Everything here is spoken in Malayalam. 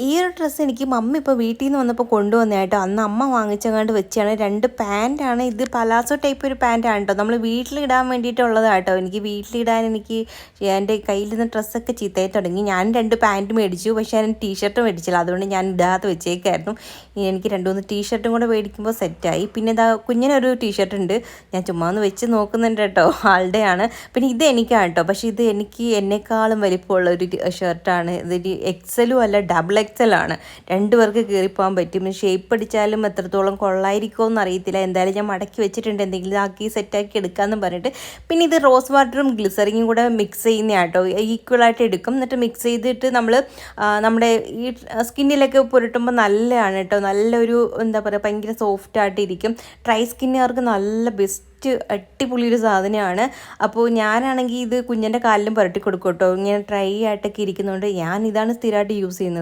ഈ ഒരു ഡ്രസ്സ് എനിക്ക് മമ്മി ഇപ്പോൾ വീട്ടിൽ നിന്ന് വന്നപ്പോൾ കൊണ്ടുവന്നേട്ടോ. അന്ന് അമ്മ വാങ്ങിച്ചങ്ങാണ്ട് വെച്ചാണ്. 2 പാൻറ്റാണ്. ഇത് പലാസോ ടൈപ്പ് ഒരു പാൻറ്റാണ് കേട്ടോ. നമ്മൾ വീട്ടിലിടാൻ വേണ്ടിയിട്ടുള്ളതാണ് കേട്ടോ. എനിക്ക് എൻ്റെ കയ്യിൽ നിന്ന് ഡ്രസ്സൊക്കെ ചീത്തയായി തുടങ്ങി. ഞാൻ 2 പാൻറ്റ് മേടിച്ചു, പക്ഷേ ഞാൻ ടീഷർട്ട് മേടിച്ചില്ല. അതുകൊണ്ട് ഞാൻ ഇടാതെ വെച്ചേക്കായിരുന്നു. എനിക്ക് 2-3 ടീഷർട്ടും കൂടെ മേടിക്കുമ്പോൾ സെറ്റായി. പിന്നെ ഇതാ കുഞ്ഞിനൊരു ടീഷർട്ട് ഉണ്ട്, ഞാൻ ചുമ്മാ ഒന്ന് വെച്ച് നോക്കുന്നുണ്ട് കേട്ടോ. ആളുടെയാണ്. പിന്നെ ഇത് എനിക്കാണ് കേട്ടോ. പക്ഷേ ഇത് എന്നെക്കാളും വലിപ്പമുള്ള ഒരു ഷർട്ടാണ്. ഇതൊരു എക്സലും അല്ല, ഡബിൾ എക്സൽ ആണ്. 2 പേർക്ക് കയറിപ്പോകാൻ പറ്റും. ഷേപ്പ് അടിച്ചാലും എത്രത്തോളം കൊള്ളായിരിക്കുമോ എന്ന് അറിയത്തില്ല. എന്തായാലും ഞാൻ മടക്കി വെച്ചിട്ടുണ്ട്, എന്തെങ്കിലും ആക്കി സെറ്റാക്കി എടുക്കാമെന്ന് പറഞ്ഞിട്ട്. പിന്നെ ഇത് റോസ് വാട്ടറും ഗ്ലിസറിനും കൂടെ മിക്സ് ചെയ്യുന്ന കേട്ടോ. ഈക്വലായിട്ട് എടുക്കും, എന്നിട്ട് മിക്സ് ചെയ്തിട്ട് നമ്മൾ നമ്മുടെ ഈ സ്കിന്നിലൊക്കെ പുരട്ടുമ്പോൾ നല്ലതാണ് കേട്ടോ. നല്ലൊരു എന്താ പറയുക, ഭയങ്കര സോഫ്റ്റായിട്ട് ഇരിക്കും. ഡ്രൈ സ്കിന്നുകാർക്ക് നല്ല ബെസ്റ്റ് അടിപൊളി ഒരു സാധനമാണ്. അപ്പോൾ ഞാനാണെങ്കിൽ ഇത് കുഞ്ഞിൻ്റെ കാലിലും പുരട്ടി കൊടുക്കും കേട്ടോ. ഇങ്ങനെ ഡ്രൈ ആയിട്ടൊക്കെ ഇരിക്കുന്നതുകൊണ്ട് ഞാൻ ഇതാണ് സ്ഥിരമായിട്ട് യൂസ് ചെയ്യുന്നത്.